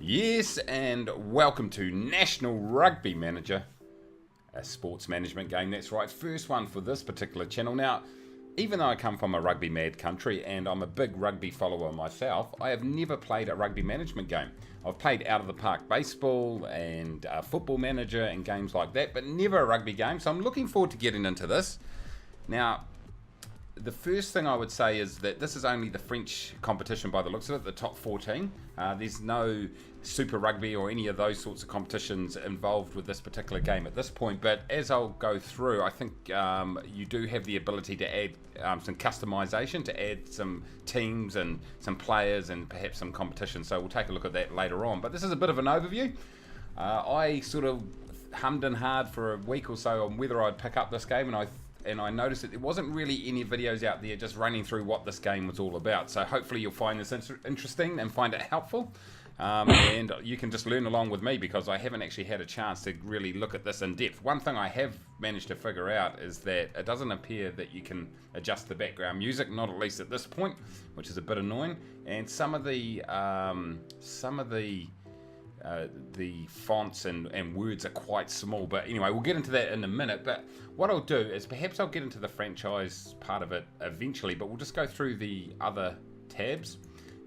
Yes, and welcome to National Rugby Manager, a sports management game. That's right, first one for this particular channel. Now, even though I come from a rugby mad country and I'm a big rugby follower myself, I have never played a rugby management game. I've played out of the park baseball and football manager and games like that, but never a rugby game. So I'm looking forward to getting into this. Now, the first thing I would say is that this is only the French competition by the looks of it, the top 14. There's no Super Rugby or any of those sorts of competitions involved with this particular game at this point. But as I'll go through, I think you do have the ability to add some customization, to add some teams and some players and perhaps some competition. So we'll take a look at that later on. But this is a bit of an overview. I sort of hummed and hard for a week or so on whether I'd pick up this game, and I noticed that there wasn't really any videos out there just running through what this game was all about. So hopefully you'll find this interesting and find it helpful. And you can just learn along with me because I haven't actually had a chance to really look at this in depth. One thing I have managed to figure out is that it doesn't appear that you can adjust the background music, not at least at this point, which is a bit annoying. And some of the fonts and words are quite small, but anyway, we'll get into that in a minute. But what I'll do is perhaps I'll get into the franchise part of it eventually, but we'll just go through the other tabs.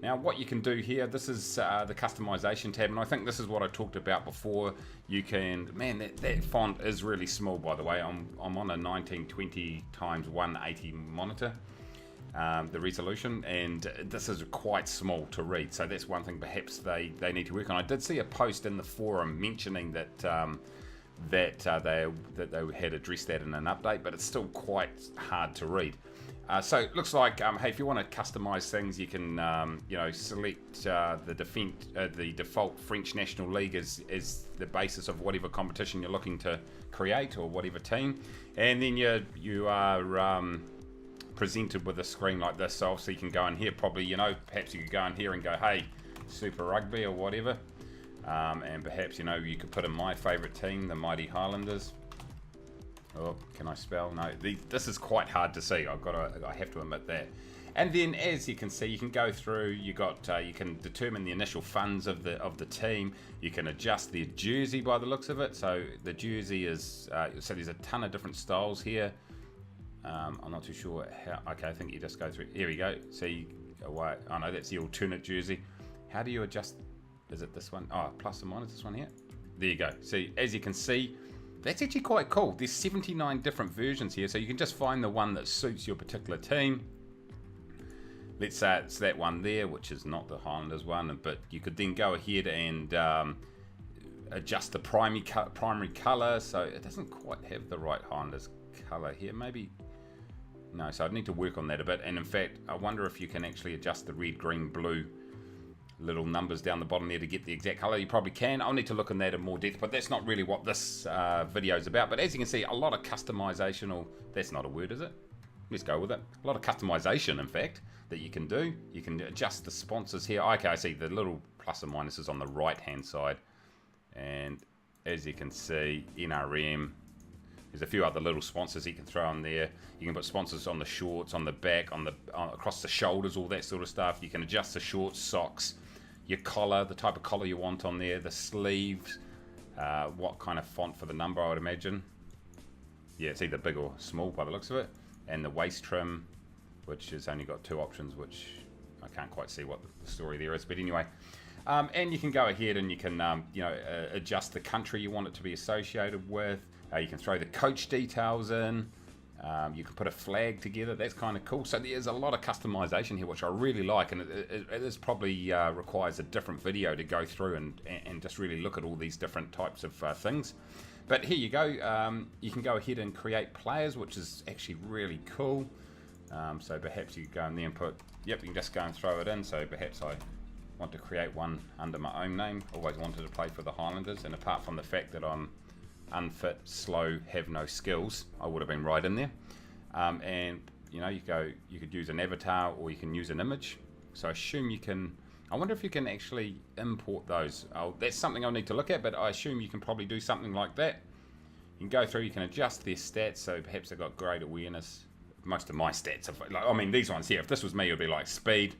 Now, what you can do here, this is the customization tab, and I think this is what I talked about before. You can, man, that font is really small, by the way. I'm on a 1920 x 180 monitor. The resolution, and this is quite small to read, so that's one thing perhaps they need to work on. I did see a post in the forum mentioning that they had addressed that in an update, but it's still quite hard to read. So it looks like, hey, if you want to customize things, you can select the default French National League as the basis of whatever competition you're looking to create or whatever team, and then you are presented with a screen like this. So obviously you can go in here, probably, perhaps you could go in here and go, hey, Super Rugby or whatever, and perhaps, you could put in my favorite team, the Mighty Highlanders. Oh, can I spell? No, this is quite hard to see. I have to admit that. And then, as you can see, you can go through. You can determine the initial funds of the team. You can adjust the jersey by the looks of it. So the jersey is so there's a ton of different styles here. I'm not too sure how. Okay, I think you just go through. Here we go. See, oh no, that's the alternate jersey. How do you adjust? Is it this one? Oh, plus and minus this one here. There you go. See, as you can see, that's actually quite cool. There's 79 different versions here, so you can just find the one that suits your particular team. Let's say it's that one there, which is not the Highlanders one, but you could then go ahead and adjust the primary color. So it doesn't quite have the right Highlanders color here. Maybe. No, so I'd need to work on that a bit. And in fact, I wonder if you can actually adjust the red, green, blue little numbers down the bottom there to get the exact color. You probably can. I'll need to look in that in more depth, but that's not really what this video is about. But as you can see, a lot of customization, or that's not a word, is it? Let's go with it. A lot of customization, in fact, that you can do. You can adjust the sponsors here. Okay, I see the little plus and minuses on the right-hand side. And as you can see, NRM, there's a few other little sponsors you can throw on there. You can put sponsors on the shorts, on the back, across the shoulders, all that sort of stuff. You can adjust the shorts, socks, your collar, the type of collar you want on there, the sleeves, what kind of font for the number, I would imagine. Yeah, it's either big or small by the looks of it. And the waist trim, which has only got two options, which I can't quite see what the story there is. But anyway, and you can go ahead and you can adjust the country you want it to be associated with. You can throw the coach details in. You can put a flag together. That's kind of cool. So there's a lot of customization here, which I really like, and it is probably requires a different video to go through and just really look at all these different types of things. But here you go. You can go ahead and create players, which is actually really cool. So perhaps you go in there and put, yep, you can just go and throw it in. So perhaps I want to create one under my own name. Always wanted to play for the Highlanders, and apart from the fact that I'm unfit, slow, have no skills, I would have been right in there. And you could use an avatar or you can use an image. So I assume you can. I wonder if you can actually import those. That's something I'll need to look at, but I assume you can probably do something like that. You can go through, you can adjust their stats, so perhaps they've got great awareness. Most of my stats, these ones here, if this was me, it would be like speed,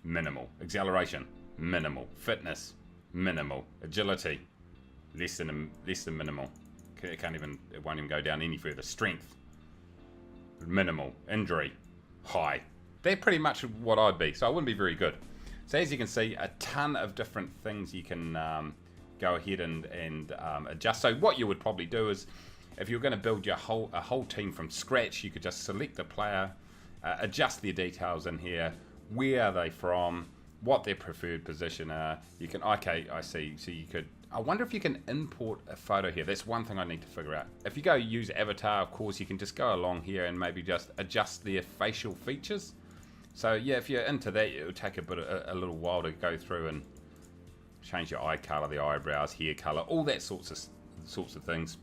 minimal, acceleration, minimal. Fitness, minimal. Agility, less than minimal. It won't even go down any further. Strength, minimal. Injury, high. They're pretty much what I'd be, so I wouldn't be very good. So as you can see, a ton of different things you can go ahead and adjust. So what you would probably do is, if you're going to build a whole team from scratch, you could just select the player, adjust their details in here, where are they from, what their preferred position are. You can, okay, I see. So you could, I wonder if you can import a photo here. That's one thing I need to figure out. If you go use avatar, of course, you can just go along here and maybe just adjust their facial features. So yeah, if you're into that, it'll take a little while to go through and change your eye color, the eyebrows, hair color, all that sorts of things.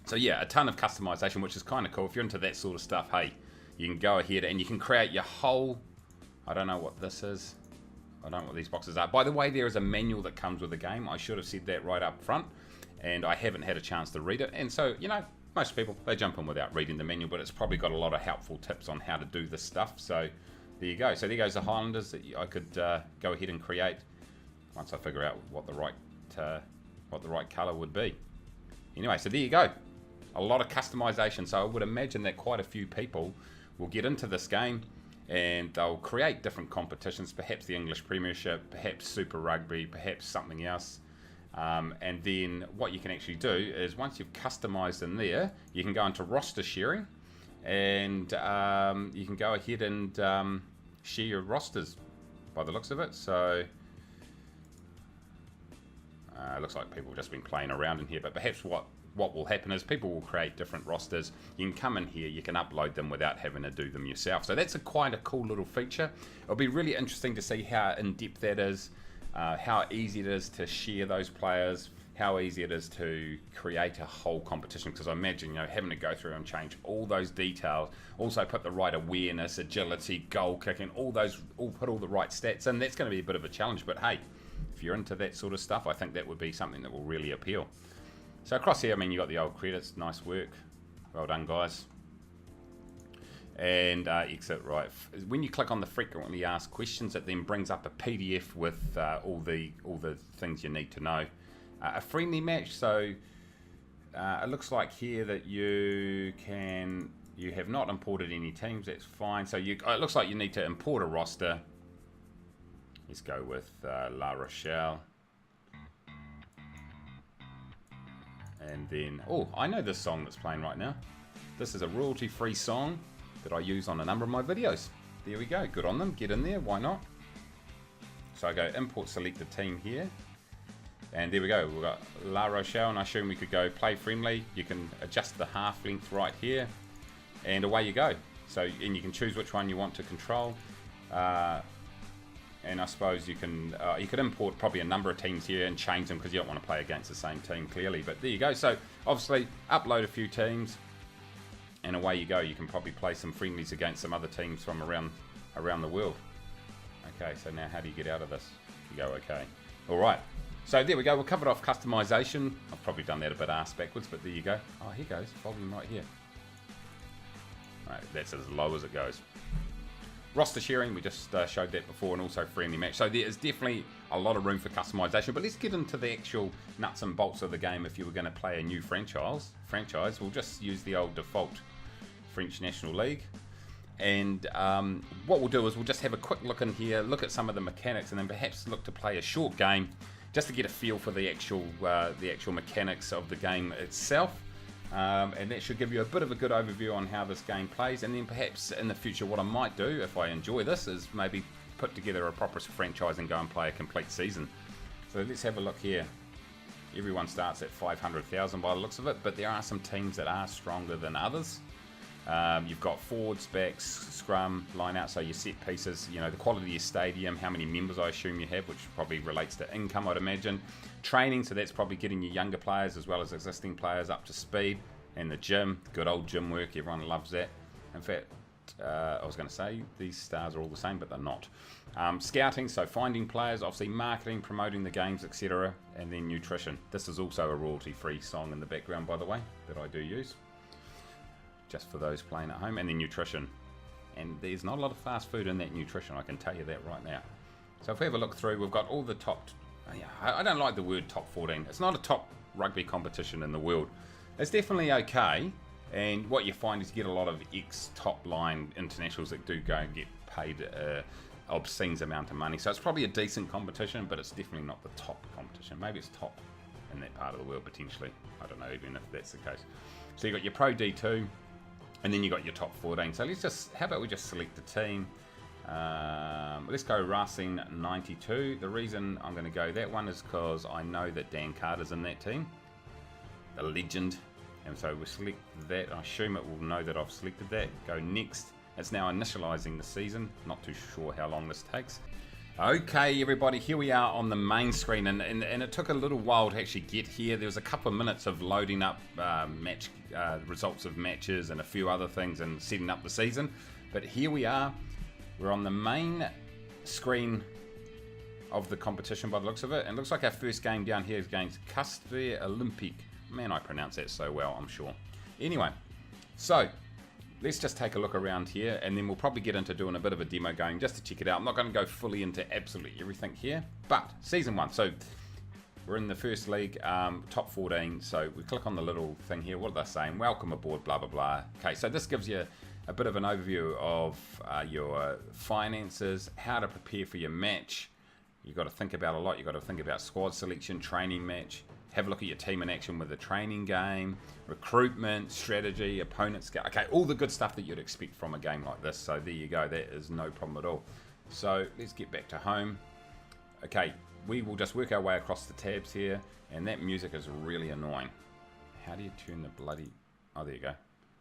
So yeah, a ton of customization, which is kind of cool. If you're into that sort of stuff, hey, you can go ahead and you can create your whole, I don't know what this is. I don't know what these boxes are. By the way, there is a manual that comes with the game. I should have said that right up front, and I haven't had a chance to read it. And so, you know, most people, they jump in without reading the manual, but it's probably got a lot of helpful tips on how to do this stuff. So there you go. So there goes the Highlanders that I could go ahead and create once I figure out what the right color would be. Anyway, so there you go. A lot of customization. So I would imagine that quite a few people will get into this game and they'll create different competitions, perhaps the English Premiership, perhaps Super Rugby, perhaps something else. And then what you can actually do is, once you've customized in there, you can go into roster sharing, and you can go ahead and share your rosters by the looks of it. So it looks like people have just been playing around in here, but perhaps what will happen is people will create different rosters. You can come in here, you can upload them without having to do them yourself. So that's quite a cool little feature. It'll be really interesting to see how in-depth that is, how easy it is to share those players, how easy it is to create a whole competition, because I imagine, you know, having to go through and change all those details, also put the right awareness, agility, goal kicking, put all the right stats in. That's going to be a bit of a challenge, but hey, if you're into that sort of stuff, I think that would be something that will really appeal. So across here, I mean, you got the old credits. Nice work. Well done, guys. And exit, right. When you click on the frequently asked questions, it then brings up a PDF with all the things you need to know. A friendly match. So it looks like here that you have not imported any teams. That's fine. So it looks like you need to import a roster. Let's go with La Rochelle. And then, oh, I know this song that's playing right now. This is a royalty-free song that I use on a number of my videos. There we go, good on them, get in there, why not? So I go import selected team here. And there we go, we've got La Rochelle, and I assume we could go play friendly. You can adjust the half length right here, and away you go. So, and you can choose which one you want to control. And I suppose you could import probably a number of teams here and change them, because you don't want to play against the same team clearly. But there you go. So obviously upload a few teams, and away you go. You can probably play some friendlies against some other teams from around the world. Okay, so now how do you get out of this? You go okay. All right. So there we go. We've covered off customization. I've probably done that a bit ass backwards, but there you go. Oh, here goes volume right here. All right, that's as low as it goes. Roster sharing, we just showed that before, and also friendly match. So there is definitely a lot of room for customization, but let's get into the actual nuts and bolts of the game. If you were going to play a new franchise, we'll just use the old default French National League. And what we'll do is we'll just have a quick look in here, look at some of the mechanics, and then perhaps look to play a short game just to get a feel for the actual mechanics of the game itself. And that should give you a bit of a good overview on how this game plays. And then perhaps in the future, what I might do, if I enjoy this, is maybe put together a proper franchise and go and play a complete season. So let's have a look here. Everyone starts at 500,000 by the looks of it, but there are some teams that are stronger than others. You've got forwards, backs, scrum, line out, so your set pieces, you know, the quality of your stadium, how many members I assume you have, which probably relates to income, I'd imagine. Training, so that's probably getting your younger players as well as existing players up to speed. And the gym, good old gym work, everyone loves that. In fact, I was going to say these stars are all the same, but they're not. Scouting, so finding players, obviously marketing, promoting the games, etc. And then nutrition. This is also a royalty-free song in the background, by the way, that I do use, just for those playing at home. And then nutrition, and there's not a lot of fast food in that nutrition, I can tell you that right now. So if we have a look through, we've got all the top... Yeah, I don't like the word top 14. It's not a top rugby competition in the world. It's definitely okay. And what you find is you get a lot of ex-top line internationals that do go and get paid obscene amount of money. So it's probably a decent competition, but it's definitely not the top competition. Maybe it's top in that part of the world potentially. I don't know even if that's the case. So you got your Pro D2, and then you got your top 14. So how about we just select the team? Let's go Racing 92. The reason I'm going to go that one is because I know that Dan Carter's in that team, the legend. And so we'll select that. I assume it will know that I've selected that. Go next. It's now initializing the season. Not too sure how long this takes. Okay, everybody, here we are on the main screen, and it took a little while to actually get here. There was a couple of minutes of loading up match results of matches and a few other things and setting up the season. But here we are. We're on the main screen of the competition by the looks of it. And it looks like our first game down here is against Castre Olympique. Man, I pronounce that so well, I'm sure. Anyway, so let's just take a look around here, and then we'll probably get into doing a bit of a demo going just to check it out. I'm not going to go fully into absolutely everything here, but season 1. So we're in the first league, top 14. So we click on the little thing here. What are they saying? Welcome aboard, blah, blah, blah. Okay, so this gives you a bit of an overview of your finances, how to prepare for your match. You've got to think about a lot. You've got to think about squad selection, training match. Have a look at your team in action with the training game, recruitment, strategy, opponent scout. Okay, all the good stuff that you'd expect from a game like this. So there you go. That is no problem at all. So let's get back to home. Okay, we will just work our way across the tabs here. And that music is really annoying. How do you turn the bloody... Oh, there you go. You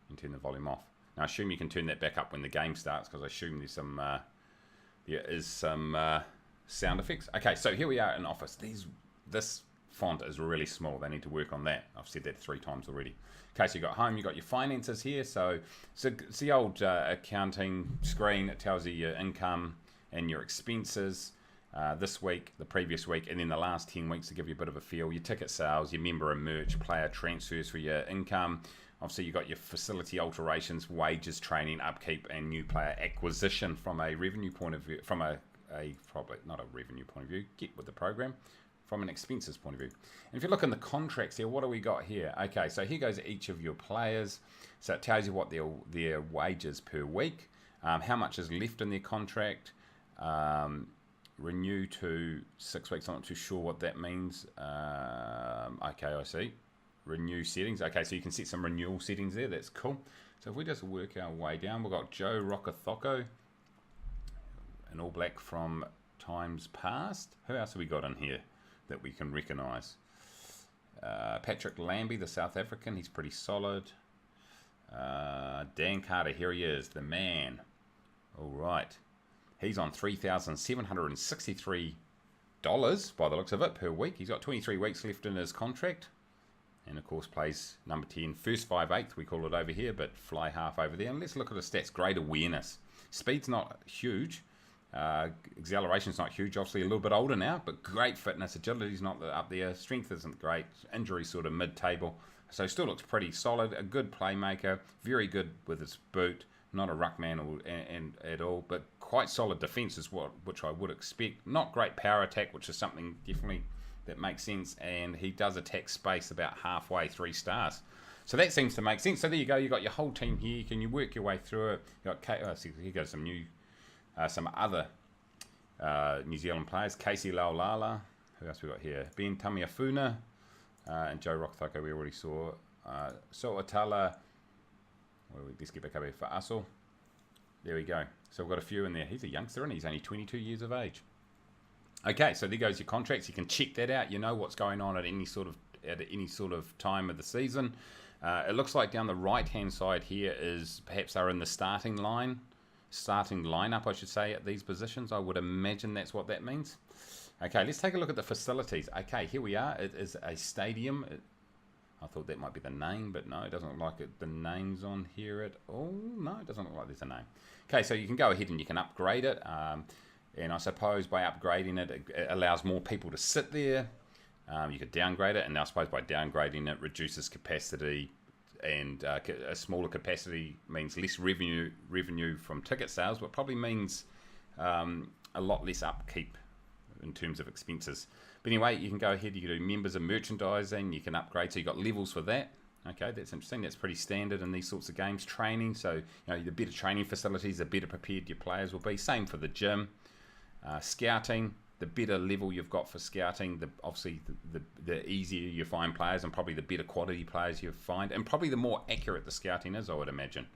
can turn the volume off. Now, I assume you can turn that back up when the game starts, because I assume there's some... there is some sound effects. Okay, so here we are in Office. This font is really small. They need to work on that. I've said that 3 times already. Okay, so you got home, you got your finances here. So it's the old accounting screen. It tells you your income and your expenses this week, the previous week, and then the last 10 weeks to give you a bit of a feel. Your ticket sales, your member and merch, player transfers for your income. Obviously, you got your facility alterations, wages, training, upkeep, and new player acquisition from a revenue point of view. From a probably not a revenue point of view. Get with the program. From an expenses point of view. And if you look in the contracts here, what do we got here? Okay, so here goes each of your players. So it tells you what their wages per week, how much is left in their contract, renew to 6 weeks. I'm not too sure what that means. Okay, I see. Renew settings. Okay, so you can set some renewal settings there. That's cool. So if we just work our way down, we've got Joe Rokothoko, an All Black from times past. Who else have we got in here that we can recognise? Patrick Lambie, the South African, he's pretty solid. Dan Carter, here he is, the man. All right, he's on $3,763 by the looks of it per week. He's got 23 weeks left in his contract, and of course plays number 10, first 5/8 we call it over here, but fly half over there. And let's look at the stats. Great awareness, speed's not huge. Acceleration's not huge, obviously a little bit older now, but great fitness. Agility's not up there, strength isn't great, injury sort of mid-table, so still looks pretty solid. A good playmaker, very good with his boot, not a ruckman at all, but quite solid defence is which I would expect. Not great power attack, which is something definitely that makes sense, and he does attack space about halfway, 3 stars. So that seems to make sense. So there you go, you got your whole team here. Can you work your way through it? You got here goes some other New Zealand players. Casey Laulala. Who else we got here? Ben Tamiafuna and Joe Rokothoko we already saw. So'otala. Let's get back over here for Aso. There we go. So we've got a few in there. He's a youngster and he's only 22 years of age. Okay, so there goes your contracts. You can check that out. You know what's going on at any sort of time of the season. It looks like down the right-hand side here is perhaps they're in the starting lineup, I should say, at these positions. I would imagine that's what that means. Okay, let's take a look at the facilities. Okay, here we are. It is a stadium. I thought that might be the name, but no, it doesn't look like it. The name's on here at all. No, it doesn't look like there's a name. Okay, so you can go ahead and you can upgrade it. And I suppose by upgrading it, it allows more people to sit there. You could downgrade it, and I suppose by downgrading it, reduces capacity, and a smaller capacity means less revenue from ticket sales, but probably means a lot less upkeep in terms of expenses. But anyway, you can go ahead, you can do members and merchandising, you can upgrade, so you've got levels for that. Okay, that's interesting. That's pretty standard in these sorts of games. Training, so you know, the better training facilities, the better prepared your players will be. Same for the gym. Scouting, the better level you've got for scouting, obviously the easier you find players, and probably the better quality players you find, and probably the more accurate the scouting is, I would imagine.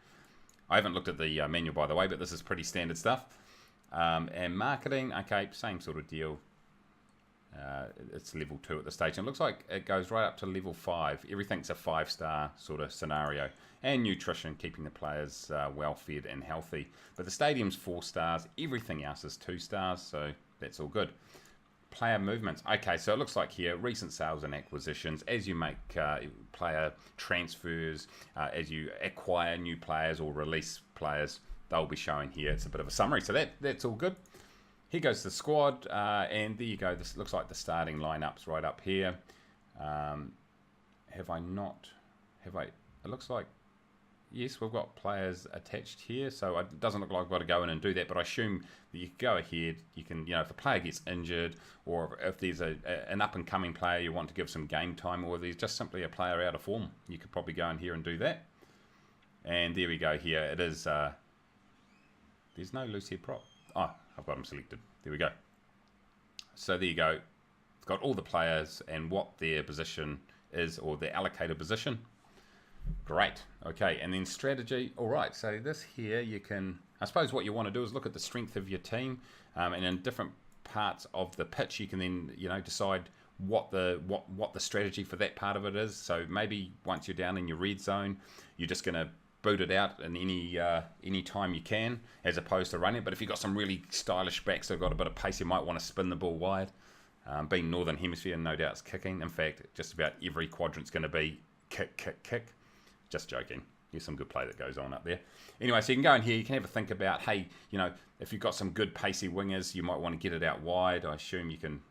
I haven't looked at the manual, by the way, but this is pretty standard stuff. And marketing, okay, same sort of deal. It's level 2 at the stage. And it looks like it goes right up to level 5. Everything's a 5-star sort of scenario. And nutrition, keeping the players well fed and healthy. But the stadium's 4 stars. Everything else is 2 stars, so that's all good. Player movements. Okay, so it looks like here, recent sales and acquisitions. As you make player transfers, as you acquire new players or release players, they'll be showing here. It's a bit of a summary, so that's all good. Here goes the squad, and there you go. This looks like the starting lineups right up here. It looks like, yes, we've got players attached here, so it doesn't look like I've got to go in and do that, but I assume that you can go ahead, you can, if a player gets injured, or if there's an up-and-coming player you want to give some game time, or there's just simply a player out of form, you could probably go in here and do that. And there we go here. It is, there's no loose head prop. Oh, I've got them selected. There we go. So there you go. It's got all the players and what their position is, or their allocated position. Great. Okay, and then strategy. All right, so this here, you can, I suppose what you want to do is look at the strength of your team, and in different parts of the pitch, you can then, decide what the strategy for that part of it is. So maybe once you're down in your red zone, you're just going to boot it out in any time you can, as opposed to running. But if you've got some really stylish backs that've got a bit of pace, you might want to spin the ball wide. Being Northern Hemisphere, no doubt it's kicking. In fact, just about every quadrant's going to be kick, kick, kick. Just joking. Here's some good play that goes on up there. Anyway, so you can go in here, you can have a think about, hey, if you've got some good pacey wingers, you might want to get it out wide. I assume you can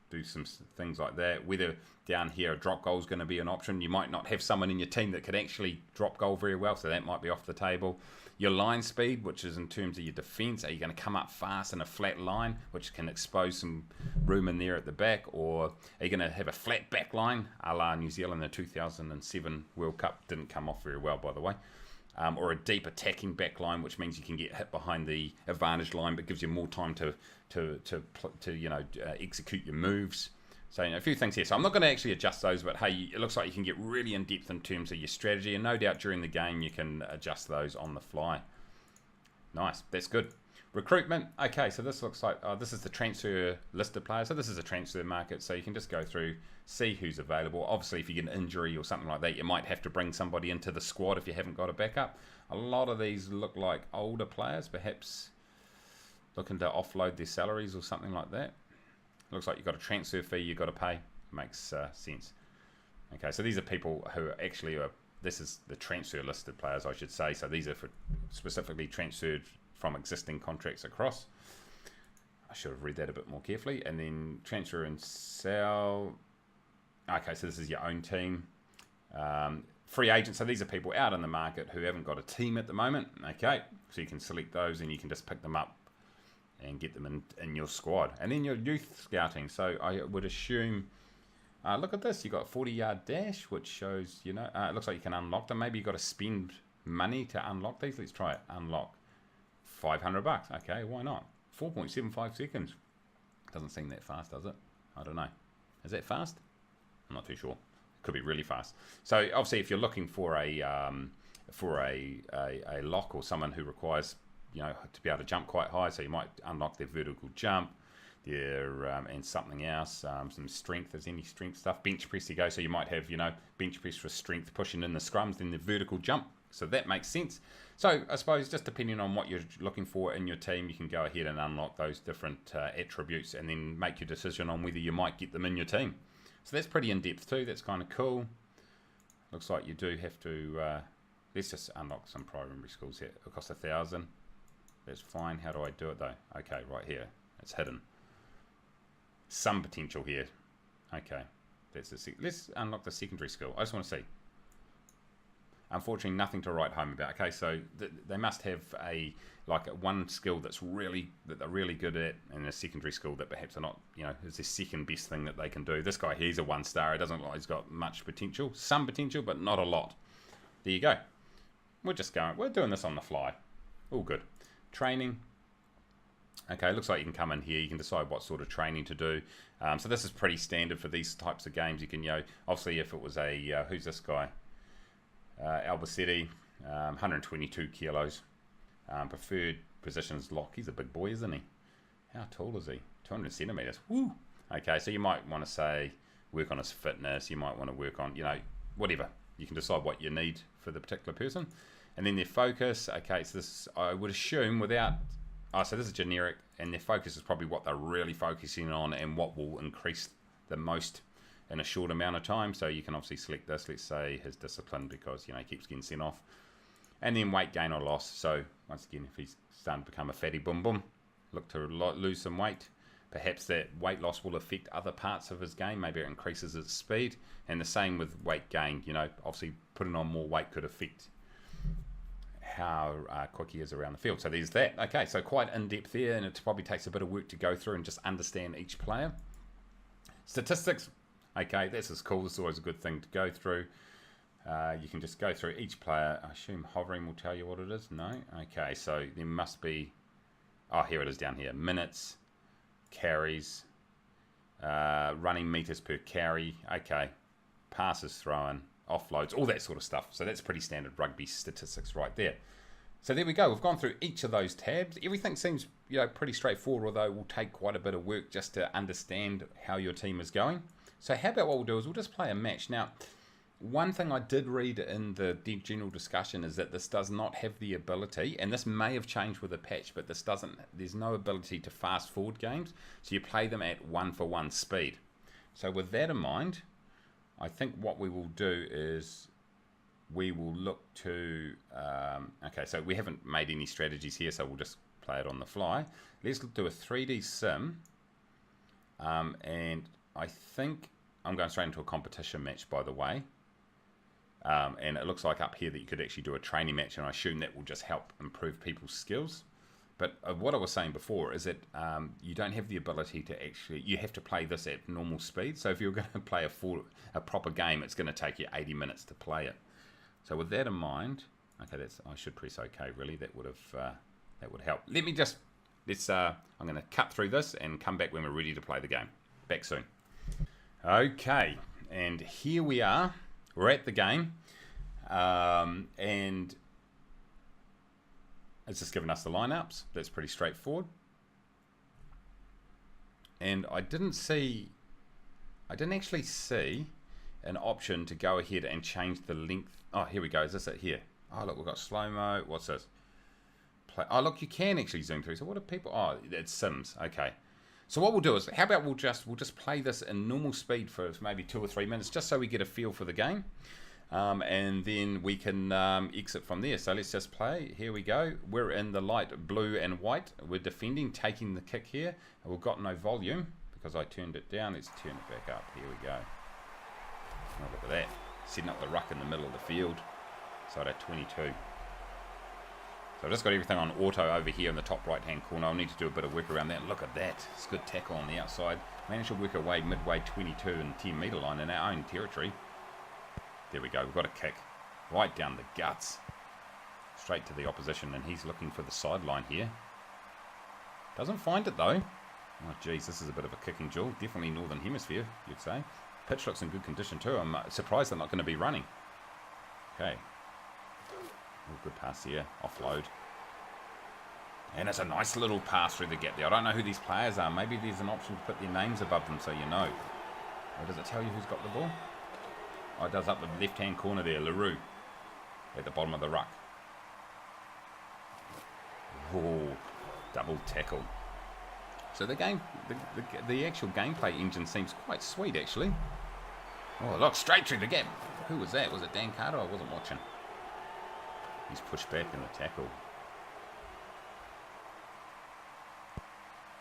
do some things like that. Whether down here a drop goal is going to be an option. You might not have someone in your team that could actually drop goal very well, so that might be off the table. Your line speed, which is in terms of your defence, are you going to come up fast in a flat line, which can expose some room in there at the back, or are you going to have a flat back line, a la New Zealand, the 2007 World Cup didn't come off very well, by the way. Or a deep attacking back line, which means you can get hit behind the advantage line, but gives you more time to execute your moves. So a few things here. So I'm not going to actually adjust those, but hey, it looks like you can get really in depth in terms of your strategy, and no doubt during the game you can adjust those on the fly. Nice, that's good. Recruitment. Okay, so this looks like this is the transfer listed players. So this is a transfer market, so you can just go through, see who's available. Obviously, if you get an injury or something like that, you might have to bring somebody into the squad if you haven't got a backup. A lot of these look like older players, perhaps looking to offload their salaries or something like that. Looks like you've got a transfer fee you've got to pay. Makes sense. Okay, so these are people who are actually, this is the transfer listed players, I should say. So these are for specifically transferred from existing contracts across. I should have read that a bit more carefully. And then transfer and sell. Okay, so this is your own team. Free agents, so these are people out in the market who haven't got a team at the moment. Okay, so you can select those and you can just pick them up and get them in your squad. And then your youth scouting. So I would assume, look at this, you've got 40-yard dash, which shows, it looks like you can unlock them. Maybe you've got to spend money to unlock these. Let's try it. Unlock. $500. Okay, why not? 4.75 seconds. Doesn't seem that fast, does it? I don't know. Is that fast? I'm not too sure. Could be really fast. So obviously, if you're looking for a lock, or someone who requires to be able to jump quite high, so you might unlock their vertical jump, their and something else, some strength. There's any strength stuff. Bench press, you go. So you might have bench press for strength, pushing in the scrums, then the vertical jump. So that makes sense. So I suppose just depending on what you're looking for in your team, you can go ahead and unlock those different attributes, and then make your decision on whether you might get them in your team. So that's pretty in depth too. That's kind of cool. Looks like you do have to. Let's just unlock some primary schools here. It costs 1,000. That's fine. How do I do it though? Okay, right here. It's hidden. Some potential here. Okay, that's let's unlock the secondary skill. I just want to see. unfortunately nothing to write home about. Okay, so they must have one skill that they're really good at, and a secondary skill that perhaps are not, is the second best thing that they can do. This guy, he's a 1-star. It doesn't look like he's got much potential. Some potential, but not a lot. There you go. We're doing this on the fly. All good. Training. Okay, looks like you can come in here. You can decide what sort of training to do. So this is pretty standard for these types of games. You can, obviously if it was a, who's this guy? Albacete, 122 kilos. Preferred positions lock. He's a big boy, isn't he? How tall is he? 200 centimeters. Woo! Okay, so you might want to say work on his fitness. You might want to work on, whatever. You can decide what you need for the particular person. And then their focus. Okay, so this, I would assume without... Oh, so this is generic, and their focus is probably what they're really focusing on and what will increase the most in a short amount of time. So you can obviously select this. Let's say his discipline, because, he keeps getting sent off. And then weight gain or loss. So once again, if he's starting to become a fatty boom boom, look to lose some weight. Perhaps that weight loss will affect other parts of his game. Maybe it increases its speed. And the same with weight gain. Obviously putting on more weight could affect how quick he is around the field. So there's that. Okay, so quite in-depth there, and it probably takes a bit of work to go through and just understand each player. Statistics. Okay, this is cool. This is always a good thing to go through. You can just go through each player. I assume hovering will tell you what it is. No? Okay, so there must be... Oh, here it is down here. Minutes, carries, running meters per carry. Okay, passes thrown, offloads, all that sort of stuff. So that's pretty standard rugby statistics right there. So there we go. We've gone through each of those tabs. Everything seems, pretty straightforward, although it will take quite a bit of work just to understand how your team is going. So how about what we'll do is we'll just play a match. Now, one thing I did read in the general discussion is that this does not have the ability, and this may have changed with the patch, but there's no ability to fast forward games. So you play them at 1-for-1 speed. So with that in mind, I think what we will do is we will look to, okay, so we haven't made any strategies here, so we'll just play it on the fly. Let's do a 3D sim, and I think I'm going straight into a competition match, by the way. And it looks like up here that you could actually do a training match, and I assume that will just help improve people's skills. But what I was saying before is that you don't have the ability to actually... You have to play this at normal speed. So if you're going to play a proper game, it's going to take you 80 minutes to play it. So with that in mind... Okay, I should press OK, really. That would help. I'm going to cut through this and come back when we're ready to play the game. Back soon. Okay, and here we are. We're at the game. And... It's just given us the lineups. That's pretty straightforward. And I didn't actually see an option to go ahead and change the length. Oh, here we go. Is this it here? Oh, look, we've got slow-mo. What's this? Oh, look, you can actually zoom through. So what are people... Oh, it's Sims. Okay. So what we'll do is, how about we'll just play this in normal speed for maybe 2 or 3 minutes, just so we get a feel for the game. And then we can exit from there. So let's just play. Here we go. We're in the light blue and white. We're defending, taking the kick here. We've got no volume because I turned it down. Let's turn it back up. Here we go. Oh, look at that. Setting up the ruck in the middle of the field. So at 22. So I've just got everything on auto over here in the top right hand corner. I'll need to do a bit of work around that. Look at that. It's a good tackle on the outside. Managed to work away midway 22 and 10 metre line in our own territory. There we go, we've got a kick right down the guts, straight to the opposition, and he's looking for the sideline here. Doesn't find it though. Oh geez, this is a bit of a kicking duel. Definitely Northern Hemisphere, you'd say. Pitch looks in good condition too. I'm surprised they're not going to be running. Okay. Oh, good pass here, offload. And it's a nice little pass through the gap there. I don't know who these players are. Maybe there's an option to put their names above them so you know. Or does it tell you who's got the ball? Oh, it does up the left-hand corner there, LaRue, at the bottom of the ruck. Oh, double tackle. So the game, the actual gameplay engine seems quite sweet, actually. Oh, look, straight through the gap. Who was that? Was it Dan Carter? I wasn't watching. He's pushed back in the tackle.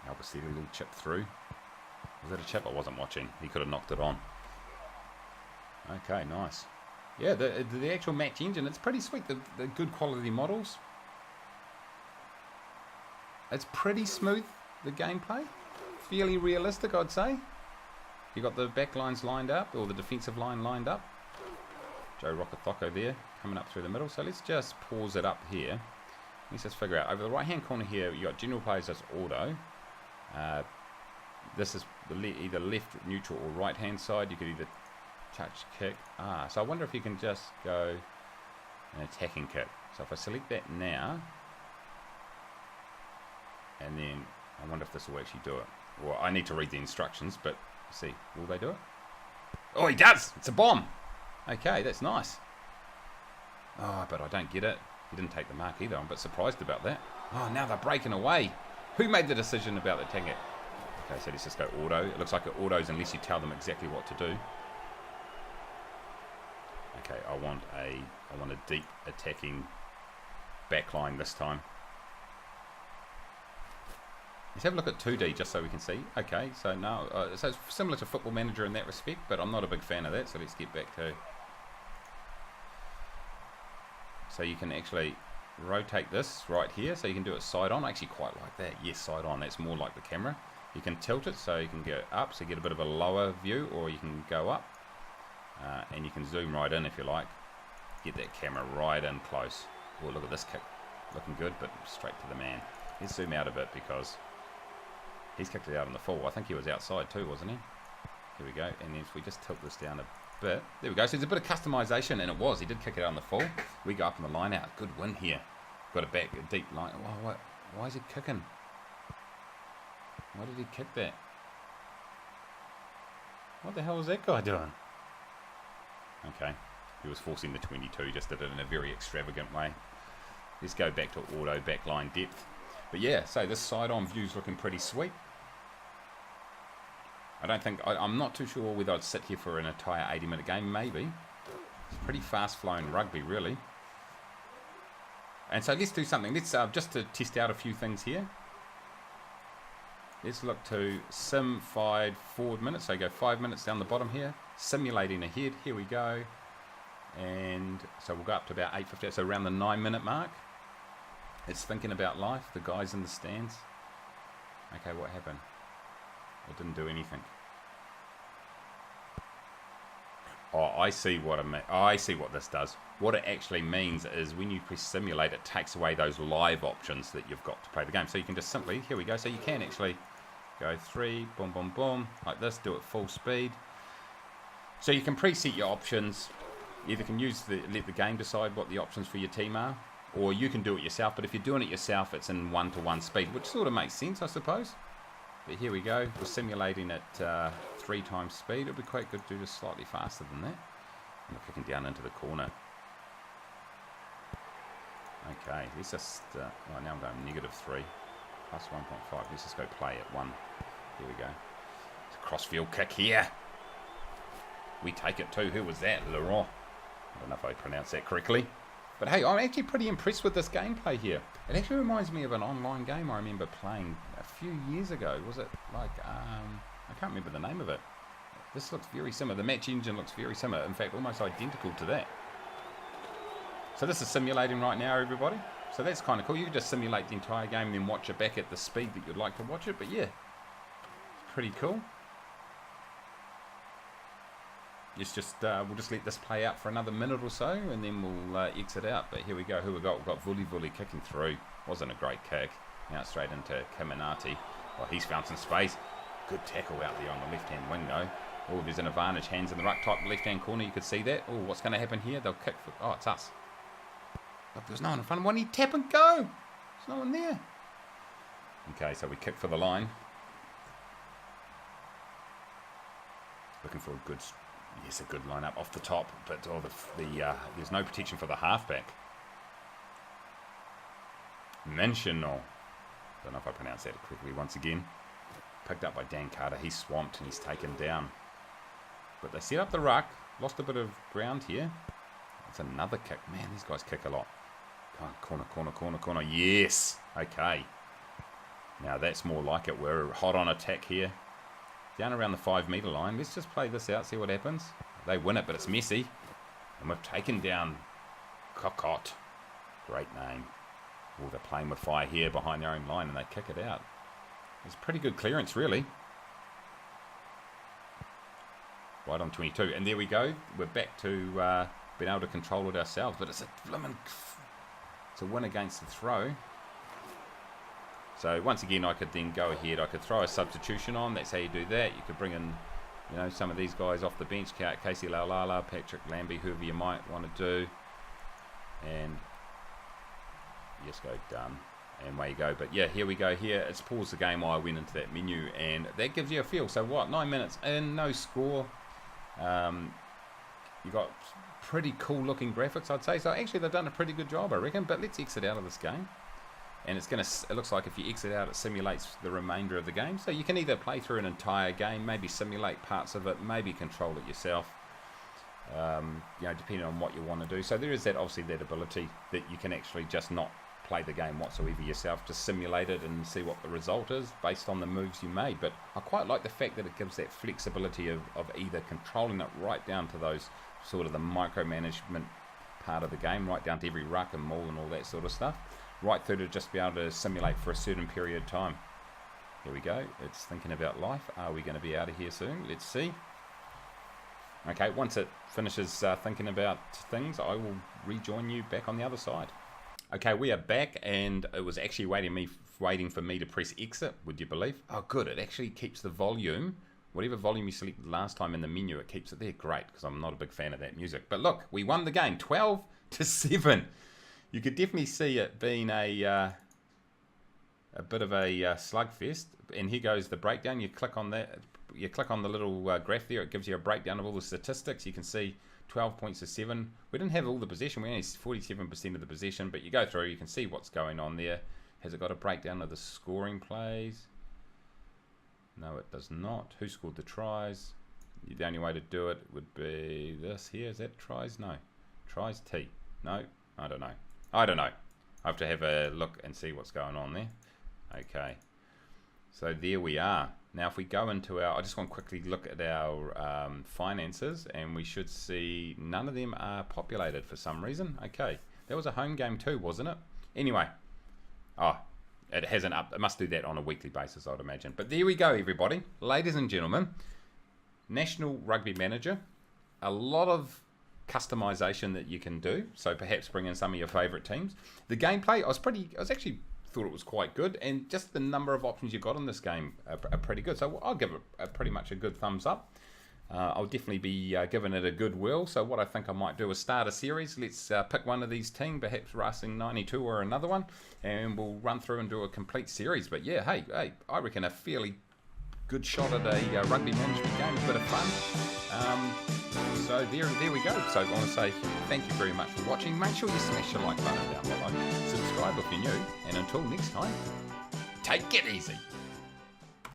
Albacete, a little chip through. Was that a chip? I wasn't watching. He could have knocked it on. Okay, nice. Yeah, the actual match engine, it's pretty sweet. The good quality models. It's pretty smooth, the gameplay. Fairly realistic, I'd say. You got the back lines lined up, or the defensive line lined up. Joe Rockethocko there, coming up through the middle. So let's just pause it up here. Let's just figure out. Over the right-hand corner here, you got general players as auto. This is either left neutral or right-hand side. You could either touch kick. So I wonder if you can just go an attacking kick. So if I select that now, and then I wonder if this will actually do it. Well, I need to read the instructions, but see, will they do it? Oh, he does! It's a bomb! Okay, that's nice. Oh, but I don't get it. He didn't take the mark either. I'm a bit surprised about that. Oh, now they're breaking away. Who made the decision about the attacking it? Okay, so let's just go auto. It looks like it autos unless you tell them exactly what to do. Okay, I want a deep attacking backline this time. Let's have a look at 2D just so we can see. Okay, so now so it's similar to Football Manager in that respect, but I'm not a big fan of that. So let's get back to. So you can actually rotate this right here, so you can do it side on. I actually quite like that. Yes, side on. That's more like the camera. You can tilt it so you can go up, so you get a bit of a lower view, or you can go up, and you can zoom right in if you like. Get that camera right in close. Oh, look at this kick, looking good, but straight to the man. Let's zoom out a bit because he's kicked it out on the full. I think he was outside too, wasn't he? Here we go. And then if we just tilt this down a bit, there we go. So there's a bit of customization, and it was. He did kick it out on the full. We go up in the line out. Good win here. Got a deep line. Oh, why is he kicking? Why did he kick that? What the hell was that guy doing? Okay. He was forcing the 22. Just did it in a very extravagant way. Let's go back to auto backline depth. But yeah, so this side-on view's looking pretty sweet. I'm not too sure whether I'd sit here for an entire 80-minute game, maybe. It's pretty fast-flowing rugby, really. And so let's do something. Let's just to test out a few things here. Let's look to sim 5 forward minutes. So go 5 minutes down the bottom here. Simulating ahead. Here we go. And so we'll go up to about 8:50. So around the 9-minute mark. It's thinking about life. The guys in the stands. Okay, what happened? It didn't do anything. Oh, I see what I see what this does. What it actually means is when you press simulate, it takes away those live options that you've got to play the game. So you can just simply, here we go. So you can actually go 3, boom, boom, boom, like this. Do it full speed. So you can preset your options. Either can let the game decide what the options for your team are, or you can do it yourself. But if you're doing it yourself, it's in 1-to-1 speed, which sort of makes sense, I suppose. But here we go. We're simulating at 3 times speed. It'll be quite good to do this slightly faster than that. And we're kicking down into the corner. Okay, let's just... oh, now I'm going -3. Plus 1.5. Let's just go play at 1. Here we go. It's a crossfield kick here. We take it too. Who was that? Laurent. I don't know if I pronounced that correctly. But hey, I'm actually pretty impressed with this gameplay here. It actually reminds me of an online game I remember playing a few years ago. Was it like, I can't remember the name of it. This looks very similar. The match engine looks very similar. In fact, almost identical to that. So this is simulating right now, everybody. So that's kind of cool. You can just simulate the entire game and then watch it back at the speed that you'd like to watch it. But yeah, it's pretty cool. It's just, we'll just let this play out for another minute or so, and then we'll exit out. But here we go. Who we got? We've got Vuli kicking through. Wasn't a great kick. Now straight into Kiminati. Well, he's found some space. Good tackle out there on the left-hand wing, though. Oh, there's an advantage. Hands in the ruck, top left-hand corner. You could see that. Oh, what's going to happen here? They'll kick for... Oh, it's us. Look, there's no one in front. Why don't you tap and go? There's no one there. Okay, so we kick for the line. Looking for a good... Yes, a good line-up off the top, but there's no protection for the halfback. Mentional. Don't know if I pronounced that correctly once again. Picked up by Dan Carter. He's swamped and he's taken down. But they set up the ruck. Lost a bit of ground here. That's another kick. Man, these guys kick a lot. Come on, corner. Yes. Okay. Now that's more like it. We're hot on attack here. Down around the 5-metre line. Let's just play this out, see what happens. They win it, but it's messy. And we've taken down Cocotte. Great name. Oh, they're playing with fire here behind their own line and they kick it out. It's pretty good clearance, really. Right on 22. And there we go. We're back to being able to control it ourselves. But it's a win against the throw. So once again, I could then go ahead. I could throw a substitution on. That's how you do that. You could bring in, you know, some of these guys off the bench. Casey Laulala, Patrick Lambie, whoever you might want to do. And just go done. And away you go. But yeah, here we go. Here, it's paused the game while I went into that menu. And that gives you a feel. So what, 9 minutes in, no score. You got pretty cool looking graphics, I'd say. So actually they've done a pretty good job, I reckon. But let's exit out of this game. And it looks like if you exit out, it simulates the remainder of the game. So you can either play through an entire game, maybe simulate parts of it, maybe control it yourself. You know, depending on what you want to do. So there is that, obviously, that ability that you can actually just not play the game whatsoever yourself, just simulate it and see what the result is based on the moves you made. But I quite like the fact that it gives that flexibility of either controlling it right down to those sort of the micromanagement part of the game, right down to every ruck and maul and all that sort of stuff, right through to just be able to simulate for a certain period of time. Here we go. It's thinking about life. Are we going to be out of here soon? Let's see. Okay, once it finishes thinking about things, I will rejoin you back on the other side. Okay, we are back, and it was actually waiting for me to press exit, would you believe? Oh, good. It actually keeps the volume, whatever volume you selected last time in the menu, it keeps it there. Great, because I'm not a big fan of that music. But look, we won the game, 12-7. You could definitely see it being a bit of a slugfest. And here goes the breakdown. You click on that. You click on the little graph there. It gives you a breakdown of all the statistics. You can see 12 points to 7. We didn't have all the possession. We only 47% of the possession. But you go through, you can see what's going on there. Has it got a breakdown of the scoring plays? No, it does not. Who scored the tries? The only way to do it would be this here. Is that tries? No. Tries T. No, I don't know. I don't know. I have to have a look and see what's going on there. Okay. So there we are. Now if we go into our, I just want to quickly look at our finances, and we should see none of them are populated for some reason. Okay. That was a home game too, wasn't it? Anyway. Oh, it hasn't up. It must do that on a weekly basis, I'd imagine. But there we go, everybody. Ladies and gentlemen. National Rugby Manager. A lot of customization that you can do, so perhaps bring in some of your favorite teams. The gameplay, I actually thought it was quite good, and just the number of options you got in this game are pretty good, so I'll give it pretty much a good thumbs up. I'll definitely be giving it a good whirl. So what I think I might do is start a series. Let's pick one of these teams, perhaps Racing 92 or another one, and we'll run through and do a complete series. But yeah, hey, I reckon a fairly good shot at a rugby management game, a bit of fun. So there we go. So I want to say thank you very much for watching. Make sure you smash the like button down below. Subscribe if you're new. And until next time, take it easy.